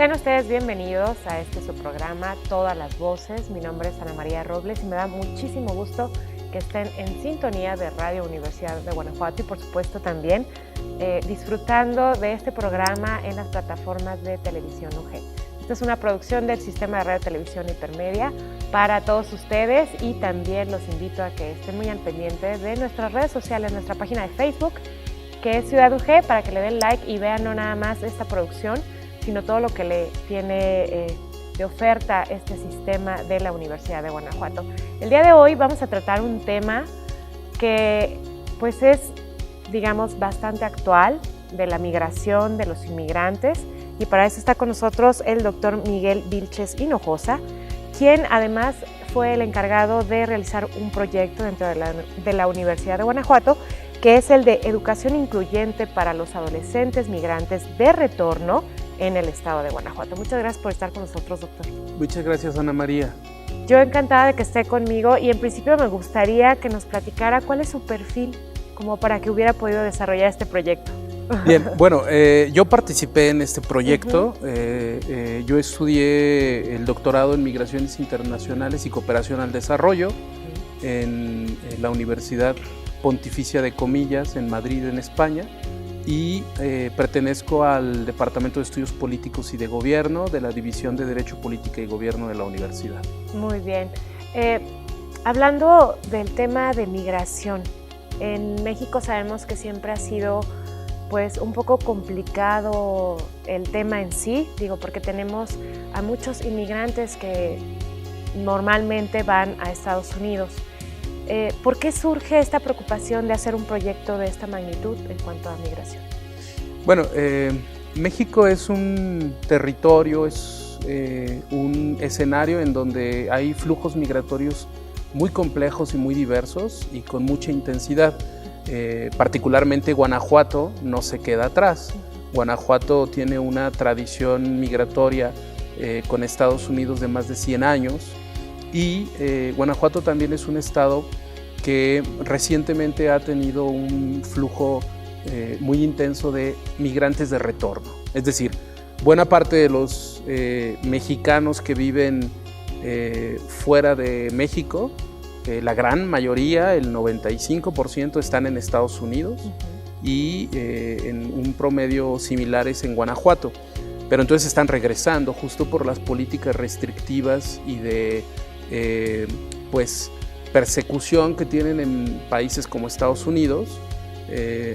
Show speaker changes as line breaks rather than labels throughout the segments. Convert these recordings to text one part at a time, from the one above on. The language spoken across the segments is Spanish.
Sean ustedes bienvenidos a su programa Todas las Voces. Mi nombre es Ana María Robles y me da muchísimo gusto que estén en sintonía de Radio Universidad de Guanajuato y por supuesto también disfrutando de este programa en las plataformas de Televisión UG. Esta es una producción del Sistema de Radio Televisión Hipermedia para todos ustedes y también los invito a que estén muy al pendiente de nuestras redes sociales, nuestra página de Facebook, que es Ciudad UG, para que le den like y vean no nada más esta producción, sino todo lo que le tiene de oferta este sistema de la Universidad de Guanajuato. El día de hoy vamos a tratar un tema que pues es, digamos, bastante actual, de la migración de los inmigrantes, y para eso está con nosotros el doctor Miguel Vilches Hinojosa, quien además fue el encargado de realizar un proyecto dentro de la Universidad de Guanajuato, que es el de educación incluyente para los adolescentes migrantes de retorno en el estado de Guanajuato. Muchas gracias por estar con nosotros, doctor.
Muchas gracias, Ana María.
Yo encantada de que esté conmigo y en principio me gustaría que nos platicara cuál es su perfil como para que hubiera podido desarrollar este proyecto.
Bien, bueno, yo participé en este proyecto. Yo estudié el doctorado en Migraciones Internacionales y Cooperación al Desarrollo en la Universidad Pontificia de Comillas en Madrid, en España, y pertenezco al Departamento de Estudios Políticos y de Gobierno de la División de Derecho, Política y Gobierno de la universidad.
Muy bien. Hablando del tema de migración, en México sabemos que siempre ha sido pues un poco complicado el tema en sí, digo, porque tenemos a muchos inmigrantes que normalmente van a Estados Unidos. ¿Por qué surge esta preocupación de hacer un proyecto de esta magnitud en cuanto a migración?
Bueno, México es un territorio, es un escenario en donde hay flujos migratorios muy complejos y muy diversos y con mucha intensidad. Particularmente Guanajuato no se queda atrás. Guanajuato tiene una tradición migratoria con Estados Unidos de más de 100 años y Guanajuato también es un estado que recientemente ha tenido un flujo muy intenso de migrantes de retorno. Es decir, buena parte de los mexicanos que viven fuera de México, la gran mayoría, el 95%, están en Estados Unidos y en un promedio similares en Guanajuato. Pero entonces están regresando justo por las políticas restrictivas y de pues, persecución que tienen en países como Estados Unidos.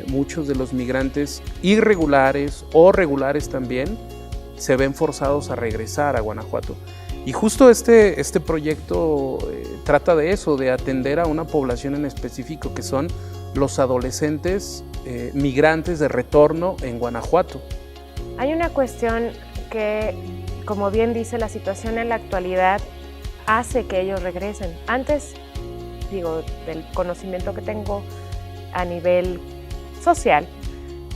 Muchos de los migrantes irregulares o regulares también se ven forzados a regresar a Guanajuato. Y justo este proyecto trata de eso, de atender a una población en específico, que son los adolescentes migrantes de retorno en Guanajuato.
Hay una cuestión que, como bien dice, la situación en la actualidad hace que ellos regresen. Antes, digo, del conocimiento que tengo a nivel social,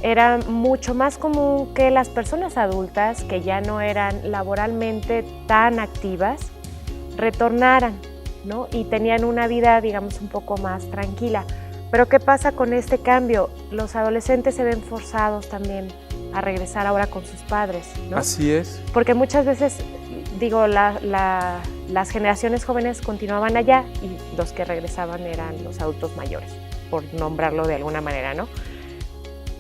era mucho más común que las personas adultas que ya no eran laboralmente tan activas retornaran, ¿no? Y tenían una vida, digamos, un poco más tranquila. Pero ¿qué pasa con este cambio? Los adolescentes se ven forzados también a regresar ahora con sus padres, ¿no?
Así es.
Porque muchas veces, digo, las generaciones jóvenes continuaban allá y los que regresaban eran los adultos mayores, por nombrarlo de alguna manera, ¿no?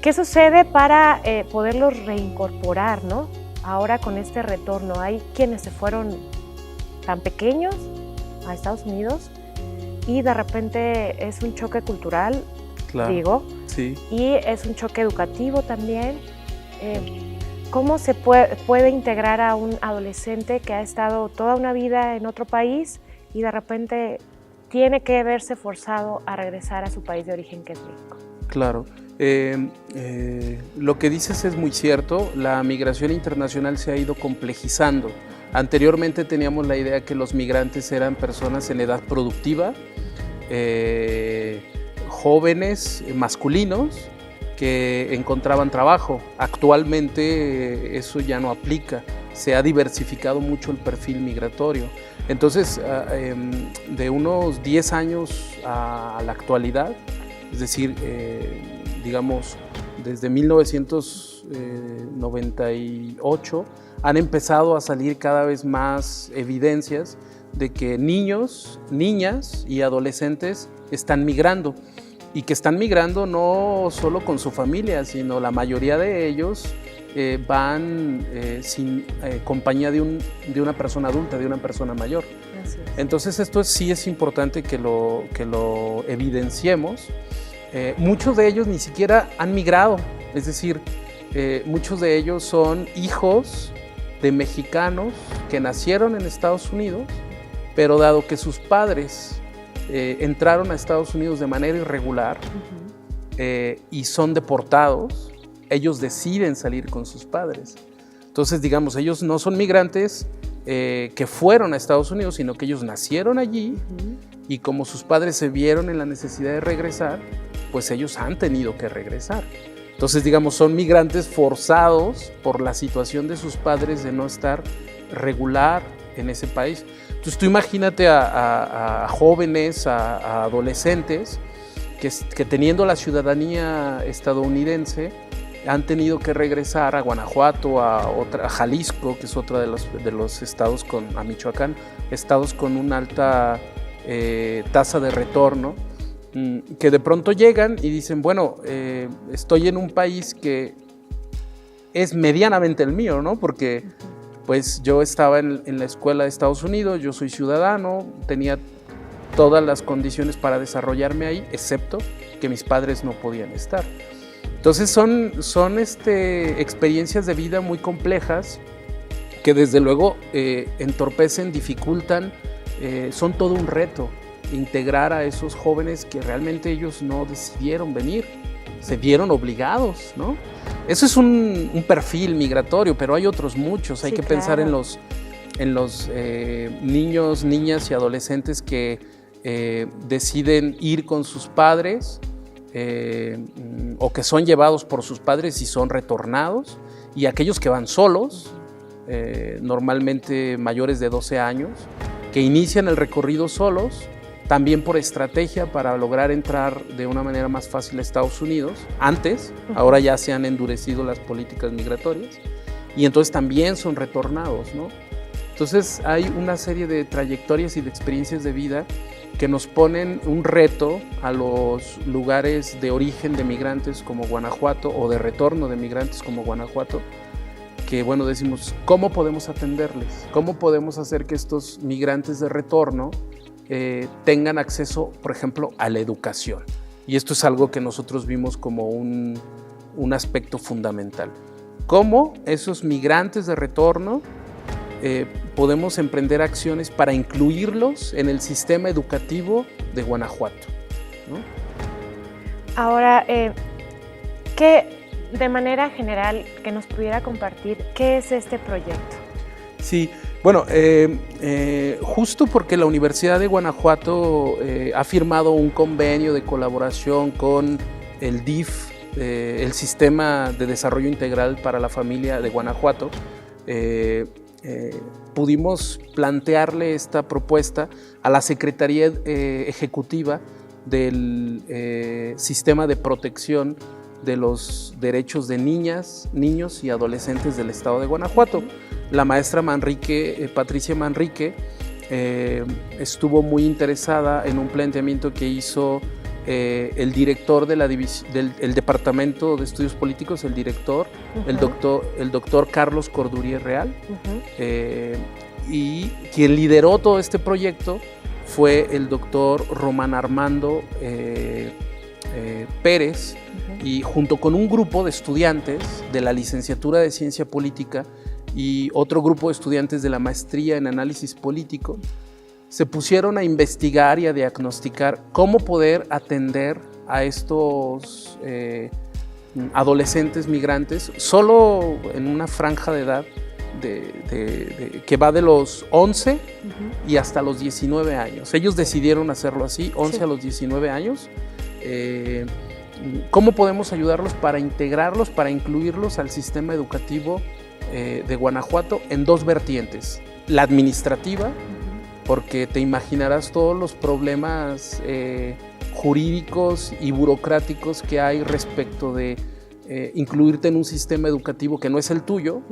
¿Qué sucede para poderlos reincorporar, ¿no? Ahora con este retorno, hay quienes se fueron tan pequeños a Estados Unidos y de repente es un choque cultural,
claro,
digo,
sí.
Y es un choque educativo también. ¿Cómo se puede integrar a un adolescente que ha estado toda una vida en otro país y de repente tiene que verse forzado a regresar a su país de origen, que es México?
Claro. Lo que dices es muy cierto. La migración internacional se ha ido complejizando. Anteriormente teníamos la idea que los migrantes eran personas en edad productiva, jóvenes, masculinos, que encontraban trabajo. Actualmente eso ya no aplica. Se ha diversificado mucho el perfil migratorio. Entonces, de unos 10 años a la actualidad, Es decir, digamos, desde 1998 han empezado a salir cada vez más evidencias de que niños, niñas y adolescentes están migrando, y que están migrando no solo con su familia, sino la mayoría de ellos van sin compañía de una persona adulta, de una persona mayor. Entonces esto sí es importante que lo evidenciemos. Muchos de ellos ni siquiera han migrado, es decir, muchos de ellos son hijos de mexicanos que nacieron en Estados Unidos, pero dado que sus padres entraron a Estados Unidos de manera irregular y son deportados, ellos deciden salir con sus padres. Entonces, digamos, ellos no son migrantes que fueron a Estados Unidos, sino que ellos nacieron allí y como sus padres se vieron en la necesidad de regresar, pues ellos han tenido que regresar. Entonces, digamos, son migrantes forzados por la situación de sus padres de no estar regular en ese país. Entonces, tú imagínate a jóvenes, a adolescentes que teniendo la ciudadanía estadounidense han tenido que regresar a Guanajuato, a Jalisco, que es otro de los estados, a Michoacán, estados con una alta tasa de retorno, que de pronto llegan y dicen, bueno, estoy en un país que es medianamente el mío, ¿no? Porque pues yo estaba en la escuela de Estados Unidos, yo soy ciudadano, tenía todas las condiciones para desarrollarme ahí, excepto que mis padres no podían estar. Entonces son experiencias de vida muy complejas que desde luego entorpecen, dificultan, son todo un reto integrar a esos jóvenes que realmente ellos no decidieron venir, se vieron obligados, ¿no? Eso es un perfil migratorio, pero hay otros muchos. Hay que pensar en los niños, niñas y adolescentes que deciden ir con sus padres o que son llevados por sus padres y son retornados, y aquellos que van solos, normalmente mayores de 12 años, que inician el recorrido solos, también por estrategia para lograr entrar de una manera más fácil a Estados Unidos. Antes, ahora ya se han endurecido las políticas migratorias y entonces también son retornados, ¿no? Entonces hay una serie de trayectorias y de experiencias de vida que nos ponen un reto a los lugares de origen de migrantes como Guanajuato o de retorno de migrantes como Guanajuato, que bueno, decimos, ¿cómo podemos atenderles? ¿Cómo podemos hacer que estos migrantes de retorno tengan acceso, por ejemplo, a la educación? Y esto es algo que nosotros vimos como un aspecto fundamental. ¿Cómo esos migrantes de retorno podemos emprender acciones para incluirlos en el sistema educativo de Guanajuato, ¿no?
Ahora, de manera general, que nos pudiera compartir, ¿qué es este proyecto?
Sí, bueno, justo porque la Universidad de Guanajuato ha firmado un convenio de colaboración con el DIF, el Sistema de Desarrollo Integral para la Familia de Guanajuato, pudimos plantearle esta propuesta a la Secretaría Ejecutiva del Sistema de Protección de los Derechos de Niñas, Niños y Adolescentes del Estado de Guanajuato. La maestra Patricia Manrique, estuvo muy interesada en un planteamiento que hizo el director de del Departamento de Estudios Políticos, el director, el doctor Carlos Cordurie Real, y quien lideró todo este proyecto fue el doctor Román Armando Pérez, y junto con un grupo de estudiantes de la licenciatura de Ciencia Política y otro grupo de estudiantes de la maestría en Análisis Político, se pusieron a investigar y a diagnosticar cómo poder atender a estos adolescentes migrantes solo en una franja de edad que va de los 11 y hasta los 19 años. Ellos decidieron hacerlo así, 11 a los 19 años. ¿Cómo podemos ayudarlos para integrarlos, para incluirlos al sistema educativo de Guanajuato en dos vertientes? La administrativa, porque te imaginarás todos los problemas jurídicos y burocráticos que hay respecto de incluirte en un sistema educativo que no es el tuyo,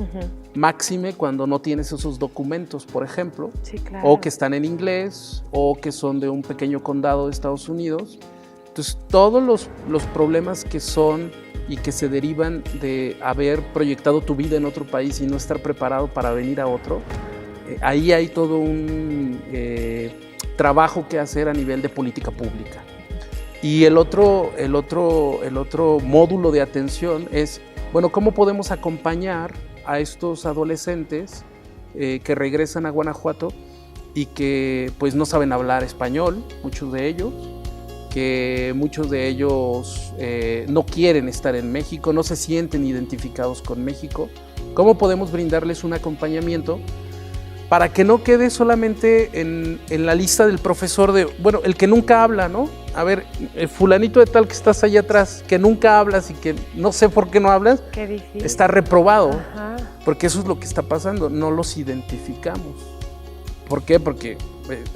máxime cuando no tienes esos documentos, por ejemplo,
sí, claro.
o que están en inglés, o que son de un pequeño condado de Estados Unidos. Entonces, todos los problemas que son y que se derivan de haber proyectado tu vida en otro país y no estar preparado para venir a otro, ahí hay todo un trabajo que hacer a nivel de política pública. Y el otro módulo de atención es, bueno, ¿cómo podemos acompañar a estos adolescentes que regresan a Guanajuato y que pues no saben hablar español, muchos de ellos, que muchos de ellos no quieren estar en México, no se sienten identificados con México? ¿Cómo podemos brindarles un acompañamiento para que no quede solamente en la lista del profesor de, bueno, el que nunca habla, ¿no? A ver, el fulanito de tal que estás allá atrás, que nunca hablas y que no sé por qué no hablas,
qué difícil,
está reprobado.
Ajá.
Porque eso es lo que está pasando, no los identificamos. ¿Por qué? Porque,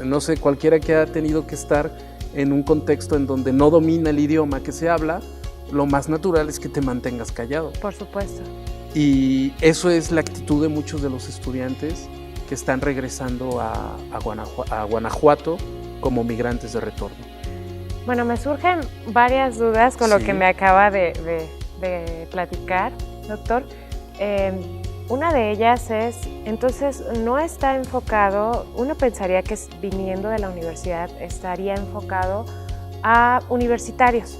no sé, cualquiera que ha tenido que estar en un contexto en donde no domina el idioma que se habla, lo más natural es que te mantengas callado.
Por supuesto.
Y eso es la actitud de muchos de los estudiantes que están regresando a Guanajuato como migrantes de retorno.
Bueno, me surgen varias dudas con lo
Sí.
que me acaba de platicar, doctor. Una de ellas es, entonces, no está enfocado, uno pensaría que viniendo de la universidad estaría enfocado a universitarios,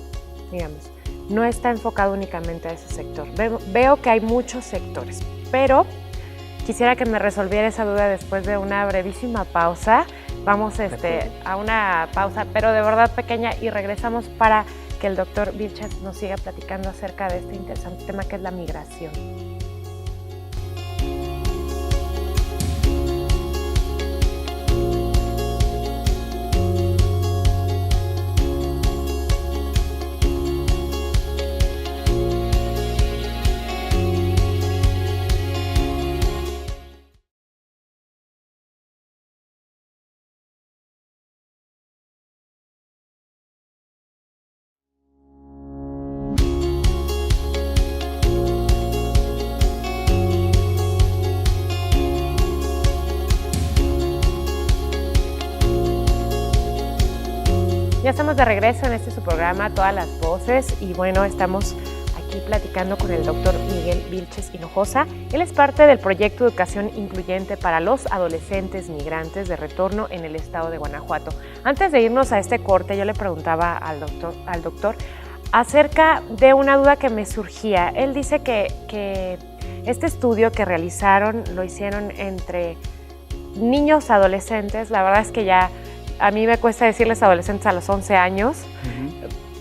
digamos. No está enfocado únicamente a ese sector. Veo que hay muchos sectores, pero quisiera que me resolviera esa duda después de una brevísima pausa. Vamos a una pausa, pero de verdad pequeña, y regresamos para que el doctor Vilches nos siga platicando acerca de este interesante tema que es la migración. Ya estamos de regreso en su programa, Todas las Voces, y bueno, estamos aquí platicando con el doctor Miguel Vilches Hinojosa. Él es parte del proyecto Educación Incluyente para los Adolescentes Migrantes de Retorno en el estado de Guanajuato. Antes de irnos a este corte, yo le preguntaba al doctor acerca de una duda que me surgía. Él dice que este estudio que realizaron lo hicieron entre niños adolescentes. La verdad es que ya a mí me cuesta decirles adolescentes a los 11 años,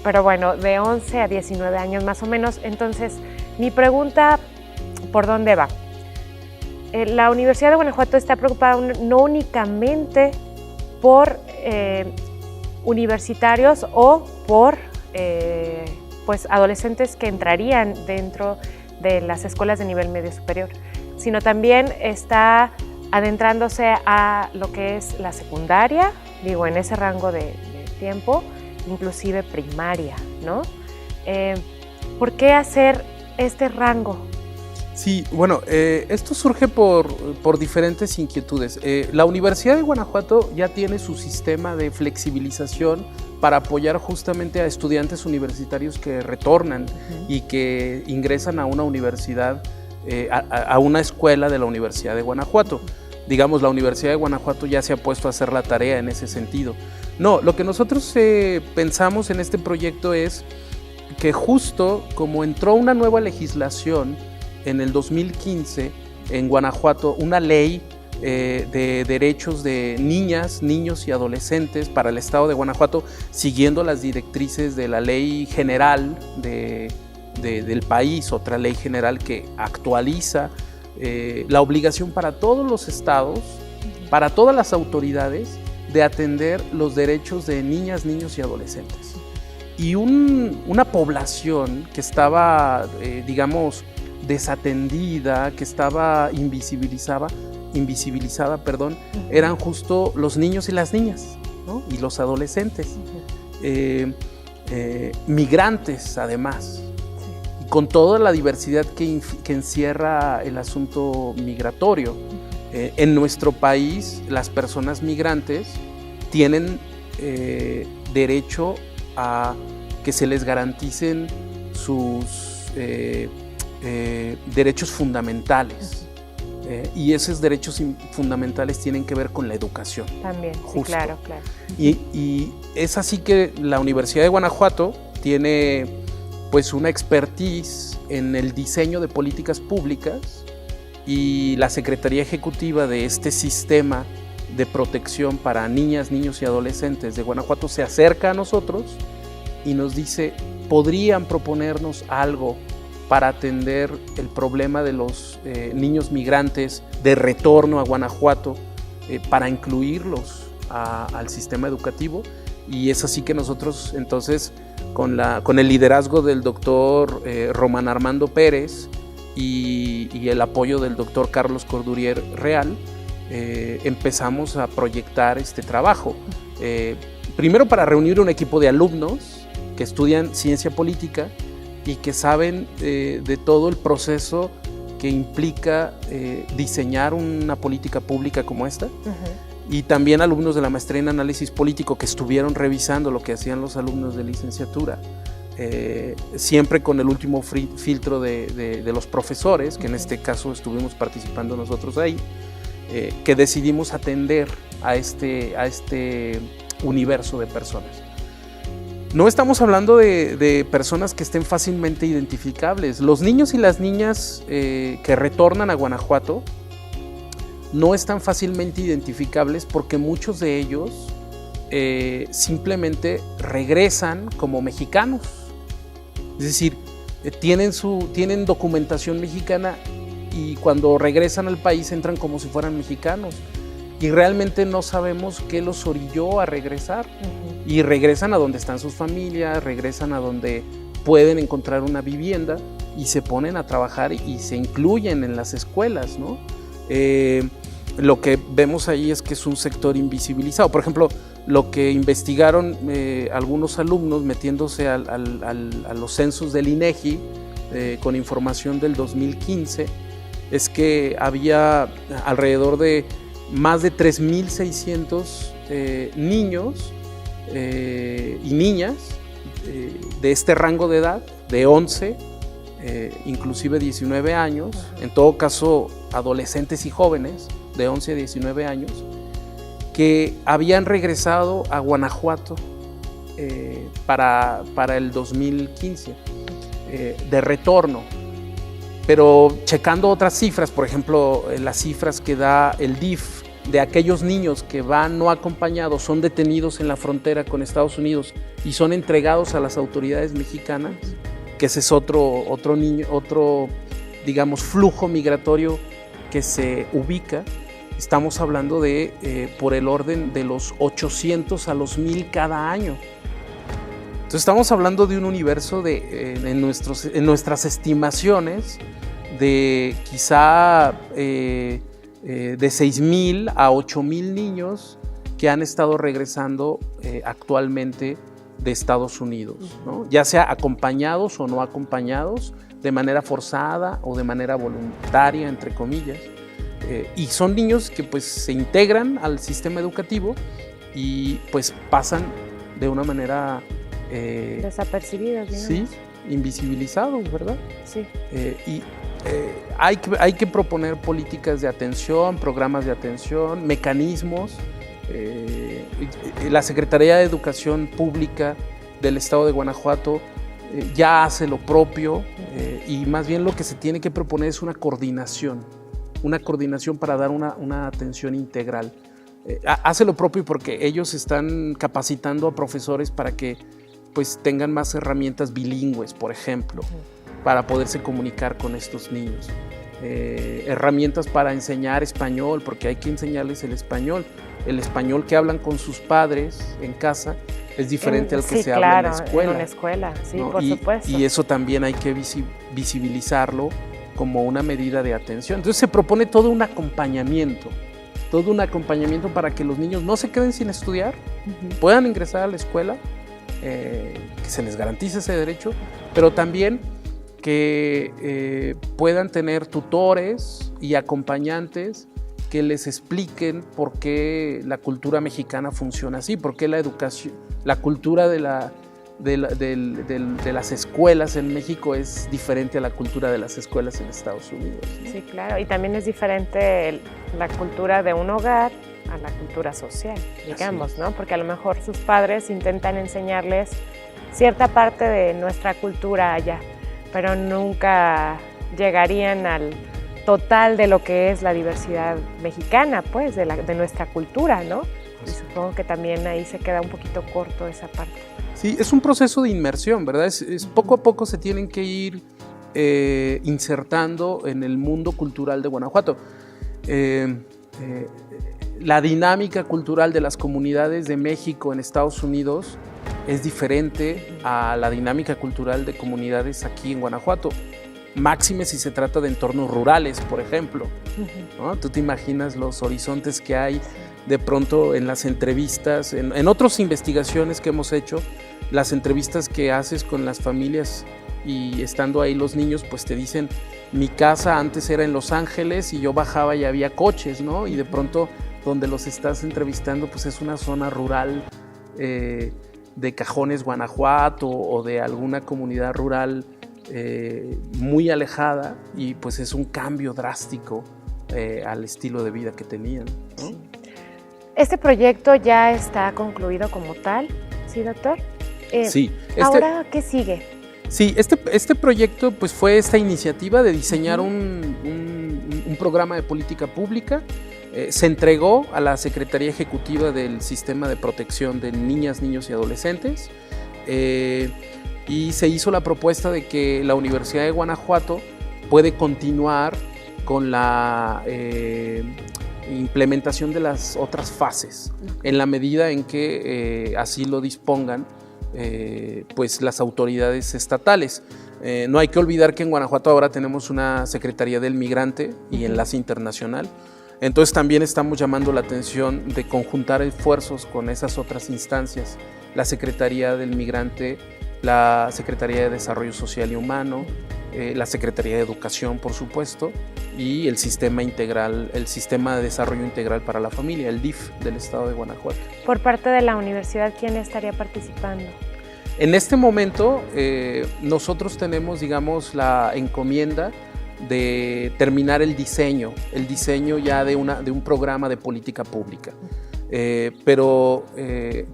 pero bueno, de 11 a 19 años más o menos. Entonces, mi pregunta, ¿por dónde va? La Universidad de Guanajuato está preocupada no únicamente por universitarios o por pues adolescentes que entrarían dentro de las escuelas de nivel medio superior, sino también está adentrándose a lo que es la secundaria, digo, en ese rango de tiempo, inclusive primaria, ¿no? ¿Por qué hacer este rango?
Sí, bueno, esto surge por diferentes inquietudes. La Universidad de Guanajuato ya tiene su sistema de flexibilización para apoyar justamente a estudiantes universitarios que retornan y que ingresan a una universidad, a una escuela de la Universidad de Guanajuato. Digamos, la Universidad de Guanajuato ya se ha puesto a hacer la tarea en ese sentido. No, lo que nosotros pensamos en este proyecto es que justo como entró una nueva legislación en el 2015 en Guanajuato, una ley de derechos de niñas, niños y adolescentes para el estado de Guanajuato, siguiendo las directrices de la ley general del país, otra ley general que actualiza la obligación para todos los estados, para todas las autoridades, de atender los derechos de niñas, niños y adolescentes. Y una población que estaba, digamos, desatendida, que estaba invisibilizada, eran justo los niños y las niñas, ¿no? Y los adolescentes. migrantes además, y con toda la diversidad que encierra el asunto migratorio. En nuestro país, las personas migrantes tienen derecho a que se les garanticen sus derechos fundamentales. Y esos derechos fundamentales tienen que ver con la educación.
También, sí, claro.
Y es así que la Universidad de Guanajuato tiene pues una expertise en el diseño de políticas públicas, y la Secretaría Ejecutiva de este sistema de protección para niñas, niños y adolescentes de Guanajuato se acerca a nosotros y nos dice: ¿podrían proponernos algo para atender el problema de los niños migrantes de retorno a Guanajuato, para incluirlos al sistema educativo? Y es así que nosotros entonces, con el liderazgo del doctor Román Armando Pérez y el apoyo del doctor Carlos Cordurier Real, empezamos a proyectar este trabajo. Primero, para reunir un equipo de alumnos que estudian ciencia política y que saben de todo el proceso que implica diseñar una política pública como esta. Y también alumnos de la maestría en análisis político que estuvieron revisando lo que hacían los alumnos de licenciatura, siempre con el último filtro de los profesores, que en este caso estuvimos participando nosotros ahí, que decidimos atender a este universo de personas. No estamos hablando de personas que estén fácilmente identificables. Los niños y las niñas que retornan a Guanajuato no están fácilmente identificables porque muchos de ellos simplemente regresan como mexicanos. Es decir, tienen documentación mexicana y cuando regresan al país entran como si fueran mexicanos. Y realmente no sabemos qué los orilló a regresar. Y regresan a donde están sus familias, regresan a donde pueden encontrar una vivienda y se ponen a trabajar y se incluyen en las escuelas, ¿no? Lo que vemos ahí es que es un sector invisibilizado. Por ejemplo, lo que investigaron algunos alumnos metiéndose a los censos del INEGI con información del 2015 es que había alrededor de más de 3.600 niños y niñas de este rango de edad, de 11, inclusive 19 años, en todo caso adolescentes y jóvenes de 11 a 19 años, que habían regresado a Guanajuato para el 2015 de retorno. Pero checando otras cifras, por ejemplo, las cifras que da el DIF de aquellos niños que van no acompañados, son detenidos en la frontera con Estados Unidos y son entregados a las autoridades mexicanas, que ese es otro digamos, flujo migratorio que se ubica. Estamos hablando de por el orden de los 800 a los 1,000 cada año. Entonces estamos hablando de un universo en nuestras estimaciones de quizá de 6,000 a 8,000 niños que han estado regresando actualmente de Estados Unidos, ¿no? Ya sea acompañados o no acompañados, de manera forzada o de manera voluntaria, entre comillas. Y son niños que pues se integran al sistema educativo y pues pasan de una manera
desapercibidos, digamos.
Sí, invisibilizados, ¿verdad?
Sí.
Hay que proponer políticas de atención, programas de atención, mecanismos. La Secretaría de Educación Pública del Estado de Guanajuato ya hace lo propio, y más bien lo que se tiene que proponer es una coordinación para dar una atención integral. Hace lo propio porque ellos están capacitando a profesores para que pues tengan más herramientas bilingües, por ejemplo, para poderse comunicar con estos niños. Herramientas para enseñar español, porque hay que enseñarles el español. El español que hablan con sus padres en casa es diferente al que se habla en la escuela.
En una escuela, sí,
¿no?
por supuesto.
Y eso también hay que visibilizarlo como una medida de atención. Entonces se propone todo un acompañamiento para que los niños no se queden sin estudiar, puedan ingresar a la escuela que se les garantice ese derecho, pero también que puedan tener tutores y acompañantes que les expliquen por qué la cultura mexicana funciona así, por qué la educación, la cultura de las escuelas en México es diferente a la cultura de las escuelas en Estados Unidos, ¿no?
Sí, claro, y también es diferente la cultura de un hogar a la cultura social, digamos, ¿no? Porque a lo mejor sus padres intentan enseñarles cierta parte de nuestra cultura allá, pero nunca llegarían al total de lo que es la diversidad mexicana, pues, de nuestra cultura, ¿no? Y supongo que también ahí se queda un poquito corto esa parte.
Sí, es un proceso de inmersión, ¿verdad? Es poco a poco se tienen que ir insertando en el mundo cultural de Guanajuato. La dinámica cultural de las comunidades de México en Estados Unidos es diferente a la dinámica cultural de comunidades aquí en Guanajuato. Máxime si se trata de entornos rurales, por ejemplo, ¿no? Tú te imaginas los horizontes que hay de pronto en las entrevistas, en otras investigaciones que hemos hecho, las entrevistas que haces con las familias y estando ahí los niños, pues te dicen, mi casa antes era en Los Ángeles y yo bajaba y había coches, ¿no? Y de pronto donde los estás entrevistando, pues es una zona rural de Cajones, Guanajuato, o de alguna comunidad rural muy alejada, y pues es un cambio drástico al estilo de vida que tenían, ¿no?
Sí. ¿Este proyecto ya está concluido como tal? ¿Sí, doctor?
Sí.
¿Ahora qué sigue?
Sí, este proyecto pues fue esta iniciativa de diseñar un programa de política pública. Se entregó a la Secretaría Ejecutiva del Sistema de Protección de Niñas, Niños y Adolescentes, y se hizo la propuesta de que la Universidad de Guanajuato puede continuar con la implementación de las otras fases, en la medida en que así lo dispongan pues las autoridades estatales. No hay que olvidar que en Guanajuato ahora tenemos una Secretaría del Migrante y Enlace Internacional. Entonces también estamos llamando la atención de conjuntar esfuerzos con esas otras instancias, la Secretaría del Migrante, la Secretaría de Desarrollo Social y Humano, la Secretaría de Educación, por supuesto, y el Sistema Integral, el Sistema de Desarrollo Integral para la Familia, el DIF del Estado de Guanajuato.
Por parte de la universidad, ¿quién estaría participando?
En este momento nosotros tenemos, digamos, la encomienda de terminar el diseño ya de un programa de política pública, pero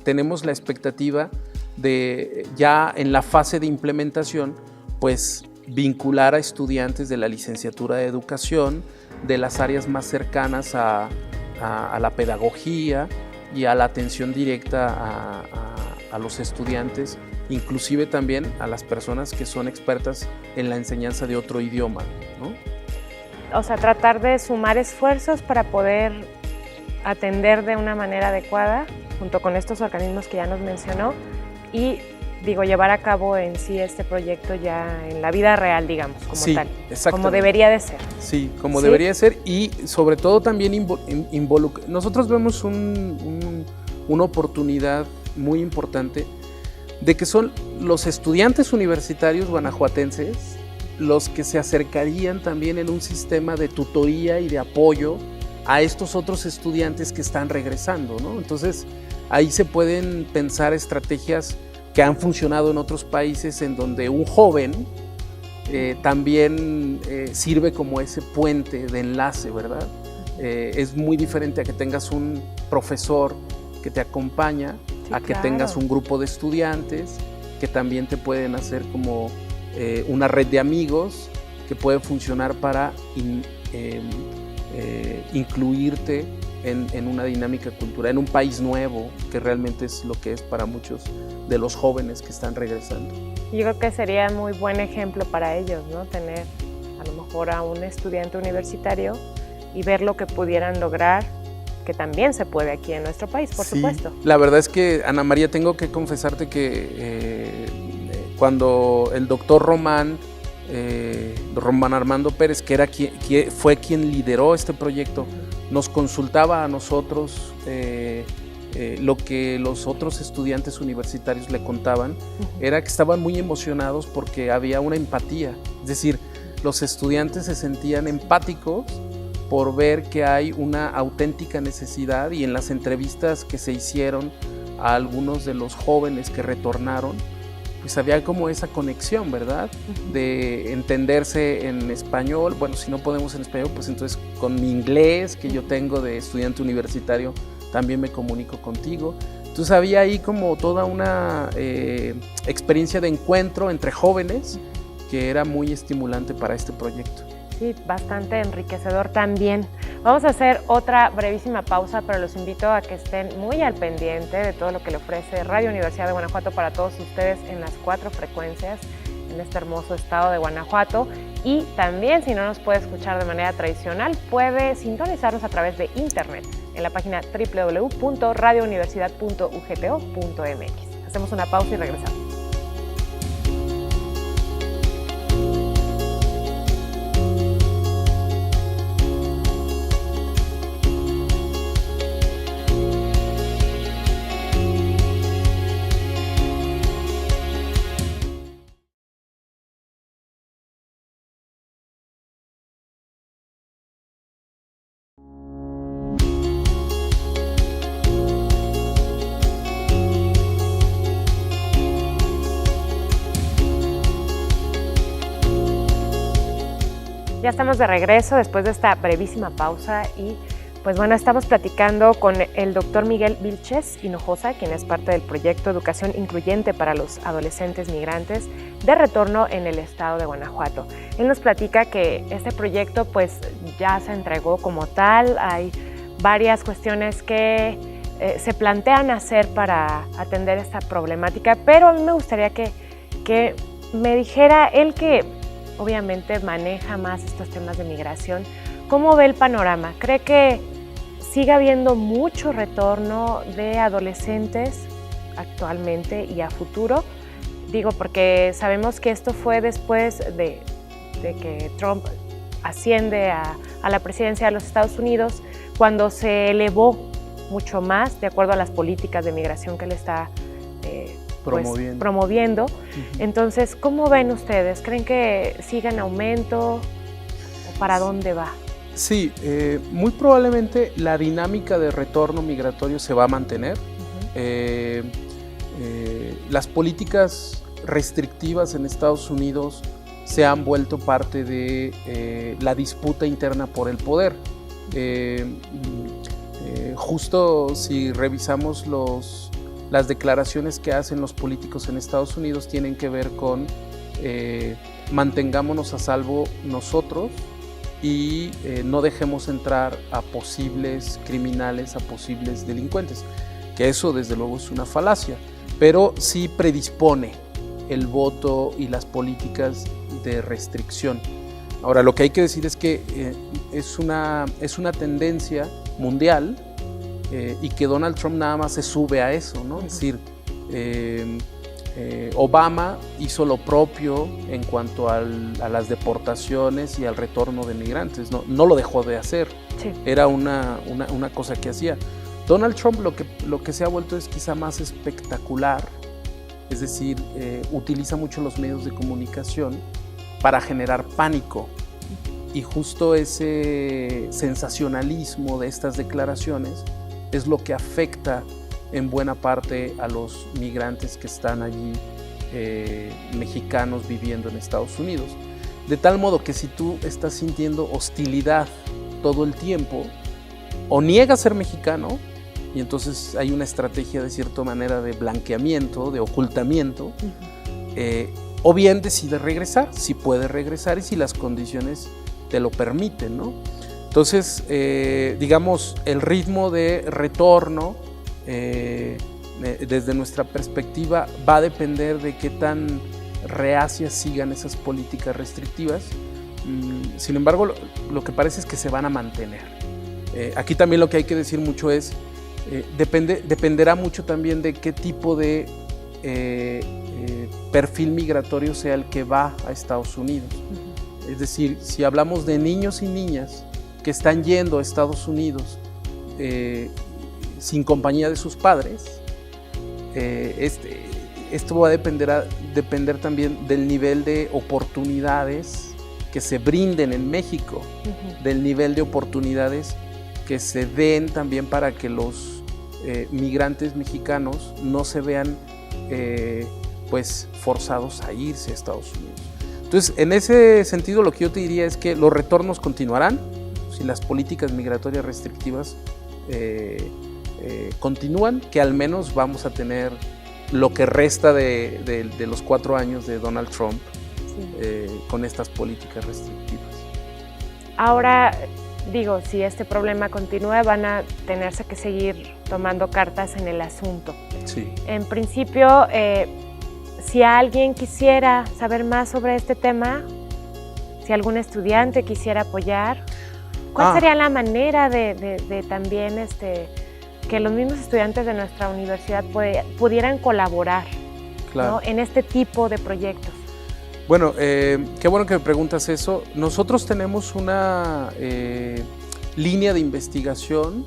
tenemos la expectativa de ya en la fase de implementación, pues vincular a estudiantes de la licenciatura de educación, de las áreas más cercanas a la pedagogía y a la atención directa a los estudiantes, inclusive también a las personas que son expertas en la enseñanza de otro idioma, ¿no?
O sea, tratar de sumar esfuerzos para poder atender de una manera adecuada, junto con estos organismos que ya nos mencionó, y llevar a cabo en sí este proyecto ya en la vida real, digamos, como tal, como debería de ser.
Sí, como debería de ser, y sobre todo también nosotros vemos una oportunidad muy importante de que son los estudiantes universitarios guanajuatenses los que se acercarían también en un sistema de tutoría y de apoyo a estos otros estudiantes que están regresando, ¿no? Entonces, ahí se pueden pensar estrategias que han funcionado en otros países en donde un joven también sirve como ese puente de enlace, ¿verdad? Es muy diferente a que tengas un profesor que te acompaña, a que tengas un grupo de estudiantes que también te pueden hacer como una red de amigos que puede funcionar para incluirte en una dinámica cultural, en un país nuevo, que realmente es lo que es para muchos de los jóvenes que están regresando.
Yo creo que sería muy buen ejemplo para ellos, ¿no? Tener a lo mejor a un estudiante universitario y ver lo que pudieran lograr, que también se puede aquí en nuestro país, por supuesto.
La verdad es que, Ana María, tengo que confesarte que cuando el doctor Román Armando Pérez, fue quien lideró este proyecto, nos consultaba a nosotros lo que los otros estudiantes universitarios le contaban era que estaban muy emocionados porque había una empatía, es decir, los estudiantes se sentían empáticos por ver que hay una auténtica necesidad, y en las entrevistas que se hicieron a algunos de los jóvenes que retornaron, pues había como esa conexión, ¿verdad? De entenderse en español. Bueno, si no podemos en español, pues entonces con mi inglés que yo tengo de estudiante universitario también me comunico contigo. Entonces había ahí como toda una experiencia de encuentro entre jóvenes que era muy estimulante para este proyecto.
Sí, bastante enriquecedor también. Vamos a hacer otra brevísima pausa, pero los invito a que estén muy al pendiente de todo lo que le ofrece Radio Universidad de Guanajuato para todos ustedes en las 4 frecuencias en este hermoso estado de Guanajuato. Y también, si no nos puede escuchar de manera tradicional, puede sintonizarnos a través de internet en la página www.radiouniversidad.ugto.mx. Hacemos una pausa y regresamos. Ya estamos de regreso después de esta brevísima pausa y pues bueno, estamos platicando con el doctor Miguel Vilches Hinojosa, quien es parte del proyecto Educación Incluyente para los Adolescentes Migrantes de Retorno en el estado de Guanajuato. Él nos platica que este proyecto pues ya se entregó como tal, hay varias cuestiones que se plantean hacer para atender esta problemática, pero a mí me gustaría que me dijera él, que obviamente maneja más estos temas de migración, ¿cómo ve el panorama? ¿Cree que sigue habiendo mucho retorno de adolescentes actualmente y a futuro? Digo, porque sabemos que esto fue después de que Trump asciende a la presidencia de los Estados Unidos, cuando se elevó mucho más de acuerdo a las políticas de migración que él está promoviendo. Entonces, ¿cómo ven ustedes? ¿Creen que siga en aumento o para dónde va?
Sí, muy probablemente la dinámica de retorno migratorio se va a mantener. Las políticas restrictivas en Estados Unidos se han vuelto parte de la disputa interna por el poder. Justo si revisamos las declaraciones que hacen los políticos en Estados Unidos, tienen que ver con mantengámonos a salvo nosotros y no dejemos entrar a posibles criminales, a posibles delincuentes, que eso desde luego es una falacia, pero sí predispone el voto y las políticas de restricción. Ahora, lo que hay que decir es que es una tendencia mundial y que Donald Trump nada más se sube a eso, ¿no? Es decir, Obama hizo lo propio en cuanto a las deportaciones y al retorno de migrantes, no lo dejó de hacer, sí. Era una cosa que hacía. Donald Trump lo que se ha vuelto es quizá más espectacular, es decir, utiliza mucho los medios de comunicación para generar pánico, y justo ese sensacionalismo de estas declaraciones es lo que afecta en buena parte a los migrantes que están allí, mexicanos viviendo en Estados Unidos. De tal modo que si tú estás sintiendo hostilidad todo el tiempo, o niegas ser mexicano, y entonces hay una estrategia de cierta manera de blanqueamiento, de ocultamiento, o bien decides regresar, si puedes regresar y si las condiciones te lo permiten, ¿no? Entonces, digamos, el ritmo de retorno desde nuestra perspectiva va a depender de qué tan reacias sigan esas políticas restrictivas. Sin embargo, lo que parece es que se van a mantener. Aquí también lo que hay que decir mucho es, dependerá mucho también de qué tipo de perfil migratorio sea el que va a Estados Unidos. Es decir, si hablamos de niños y niñas que están yendo a Estados Unidos sin compañía de sus padres. Esto va a depender también del nivel de oportunidades que se brinden en México, del nivel de oportunidades que se den también para que los migrantes mexicanos no se vean pues forzados a irse a Estados Unidos. Entonces, en ese sentido, lo que yo te diría es que los retornos continuarán si las políticas migratorias restrictivas continúan, que al menos vamos a tener lo que resta de los 4 años de Donald Trump con estas políticas restrictivas.
Ahora, digo, si este problema continúa, van a tenerse que seguir tomando cartas en el asunto.
Sí.
En principio, si alguien quisiera saber más sobre este tema, si algún estudiante quisiera apoyar, ¿cuál sería la manera de también que los mismos estudiantes de nuestra universidad pudieran colaborar,
claro, ¿no?,
en este tipo de proyectos?
Bueno, qué bueno que me preguntas eso. Nosotros tenemos una línea de investigación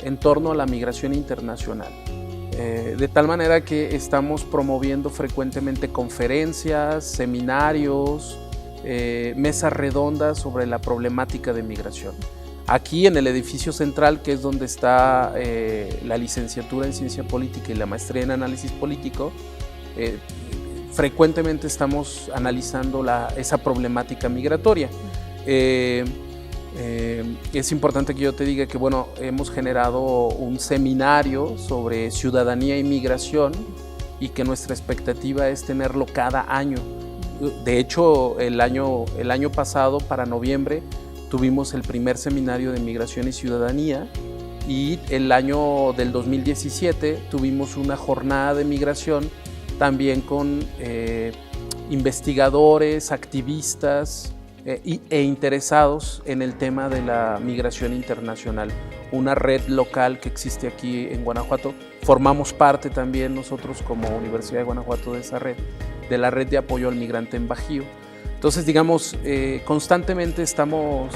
en torno a la migración internacional. De tal manera que estamos promoviendo frecuentemente conferencias, seminarios, mesas redondas sobre la problemática de migración. Aquí en el edificio central, que es donde está la licenciatura en Ciencia Política y la maestría en Análisis Político, frecuentemente estamos analizando esa problemática migratoria. Es importante que yo te diga que, bueno, hemos generado un seminario sobre ciudadanía y migración y que nuestra expectativa es tenerlo cada año. De hecho, el año pasado, para noviembre, tuvimos el primer seminario de migración y ciudadanía, y el año del 2017 tuvimos una jornada de migración también con investigadores, activistas e interesados en el tema de la migración internacional. Una red local que existe aquí en Guanajuato. Formamos parte también nosotros como Universidad de Guanajuato de esa red, de la red de apoyo al migrante en Bajío. Entonces, digamos, constantemente estamos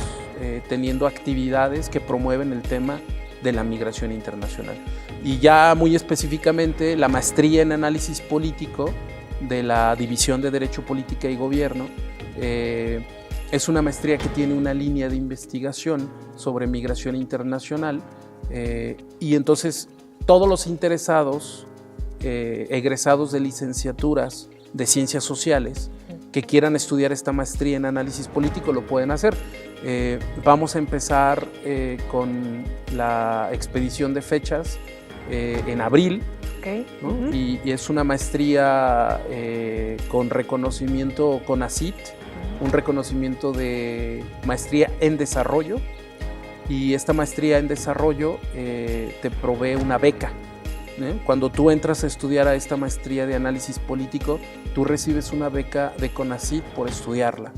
teniendo actividades que promueven el tema de la migración internacional. Y ya muy específicamente la maestría en análisis político de la División de Derecho, Política y Gobierno es una maestría que tiene una línea de investigación sobre migración internacional, y entonces todos los interesados, egresados de licenciaturas de Ciencias Sociales, que quieran estudiar esta maestría en análisis político lo pueden hacer. Vamos a empezar con la expedición de fechas en abril, ¿no? Y es una maestría con reconocimiento CONACYT, un reconocimiento de maestría en desarrollo, y esta maestría en desarrollo te provee una beca. Cuando tú entras a estudiar a esta maestría de análisis político, tú recibes una beca de CONACYT por estudiarla.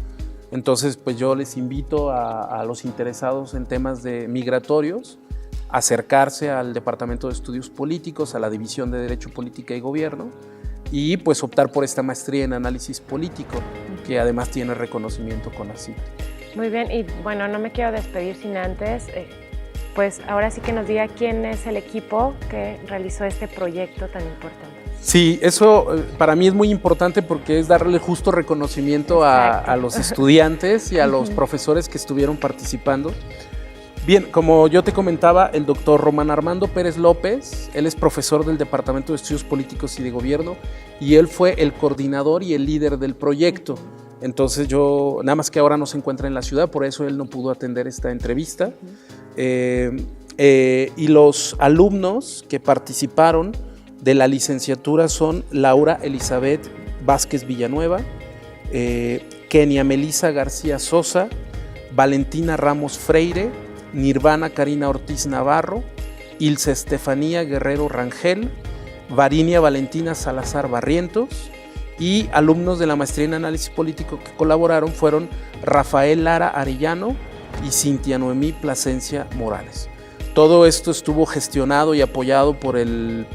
Entonces, pues yo les invito a los interesados en temas de migratorios a acercarse al Departamento de Estudios Políticos, a la División de Derecho, Política y Gobierno, y pues optar por esta maestría en análisis político, que además tiene reconocimiento CONACYT.
Muy bien, y bueno, no me quiero despedir sin antes, pues ahora sí que nos diga quién es el equipo que realizó este proyecto tan importante.
Sí, eso para mí es muy importante porque es darle justo reconocimiento a los estudiantes y a los profesores que estuvieron participando. Bien, como yo te comentaba, el doctor Román Armando Pérez López, él es profesor del Departamento de Estudios Políticos y de Gobierno, y él fue el coordinador y el líder del proyecto. Entonces nada más que ahora no se encuentra en la ciudad, por eso él no pudo atender esta entrevista. Y los alumnos que participaron de la licenciatura son Laura Elizabeth Vázquez Villanueva, Kenia Melisa García Sosa, Valentina Ramos Freire, Nirvana Karina Ortiz Navarro, Ilse Estefanía Guerrero Rangel, Varinia Valentina Salazar Barrientos, y alumnos de la maestría en análisis político que colaboraron fueron Rafael Lara Arellano y Cintia Noemí Plasencia Morales. Todo esto estuvo gestionado y apoyado por el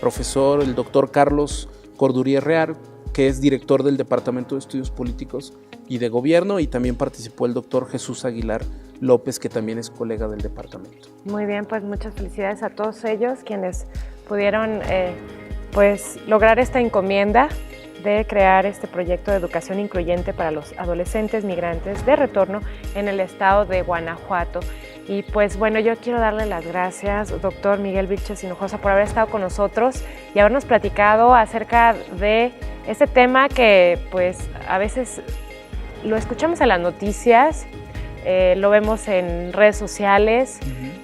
profesor, el doctor Carlos Corduría Real, que es director del Departamento de Estudios Políticos y de Gobierno, y también participó el doctor Jesús Aguilar López, que también es colega del departamento.
Muy bien, pues muchas felicidades a todos ellos quienes pudieron pues lograr esta encomienda de crear este proyecto de educación incluyente para los adolescentes migrantes de retorno en el estado de Guanajuato. Y pues bueno, yo quiero darle las gracias, doctor Miguel Vilches Hinojosa, por haber estado con nosotros y habernos platicado acerca de este tema que pues a veces lo escuchamos en las noticias, lo vemos en redes sociales,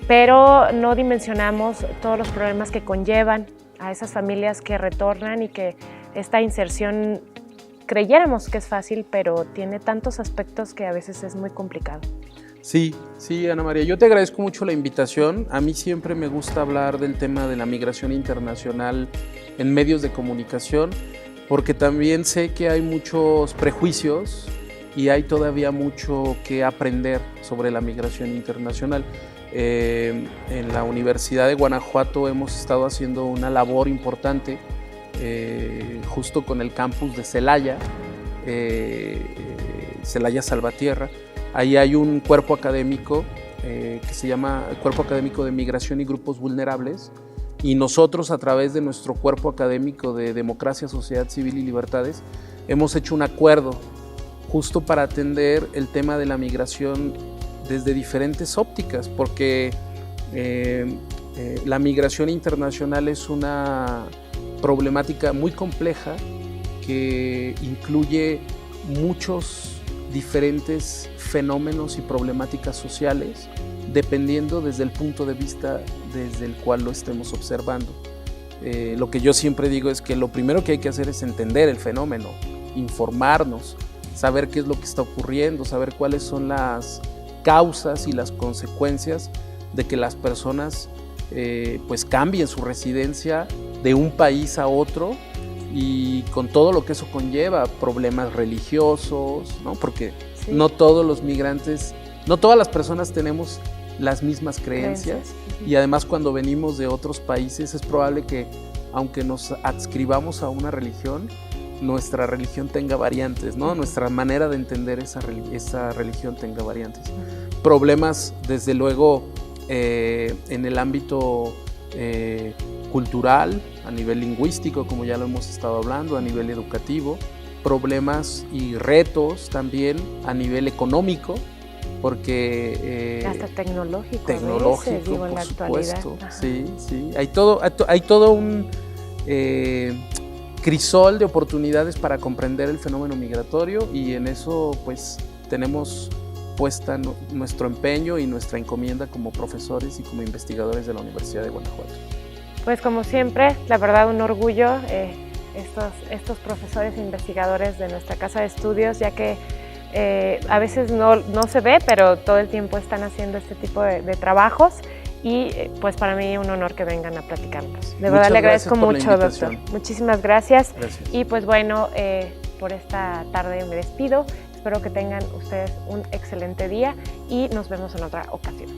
pero no dimensionamos todos los problemas que conllevan a esas familias que retornan y que esta inserción creyéramos que es fácil, pero tiene tantos aspectos que a veces es muy complicado.
Sí, Ana María, yo te agradezco mucho la invitación. A mí siempre me gusta hablar del tema de la migración internacional en medios de comunicación, porque también sé que hay muchos prejuicios y hay todavía mucho que aprender sobre la migración internacional. En la Universidad de Guanajuato hemos estado haciendo una labor importante justo con el campus de Celaya, Celaya Salvatierra. Ahí hay un cuerpo académico que se llama Cuerpo Académico de Migración y Grupos Vulnerables, y nosotros, a través de nuestro cuerpo académico de Democracia, Sociedad Civil y Libertades, hemos hecho un acuerdo justo para atender el tema de la migración desde diferentes ópticas, porque la migración internacional es una problemática muy compleja que incluye muchos diferentes fenómenos y problemáticas sociales, dependiendo desde el punto de vista desde el cual lo estemos observando. Lo que yo siempre digo es que lo primero que hay que hacer es entender el fenómeno, informarnos, saber qué es lo que está ocurriendo, saber cuáles son las causas y las consecuencias de que las personas pues cambien su residencia de un país a otro, y con todo lo que eso conlleva, problemas religiosos, ¿no? Porque sí, no todos los migrantes, no todas las personas tenemos las mismas creencias. Y además, cuando venimos de otros países, es probable que, aunque nos adscribamos a una religión, nuestra religión tenga variantes, ¿no? Nuestra manera de entender esa religión tenga variantes. Problemas, desde luego, en el ámbito cultural, a nivel lingüístico, como ya lo hemos estado hablando, a nivel educativo, problemas y retos también a nivel económico, porque
hasta tecnológico,
veces,
digo, en la actualidad.
Sí, hay todo un crisol de oportunidades para comprender el fenómeno migratorio, y en eso pues tenemos puesta nuestro empeño y nuestra encomienda como profesores y como investigadores de la Universidad de Guanajuato.
Pues como siempre, la verdad, un orgullo estos profesores e investigadores de nuestra casa de estudios, ya que a veces no se ve, pero todo el tiempo están haciendo este tipo de trabajos, y pues para mí un honor que vengan a platicarnos. De verdad le agradezco mucho, doctor. Muchísimas gracias. Y pues bueno, por esta tarde me despido. Espero que tengan ustedes un excelente día y nos vemos en otra ocasión.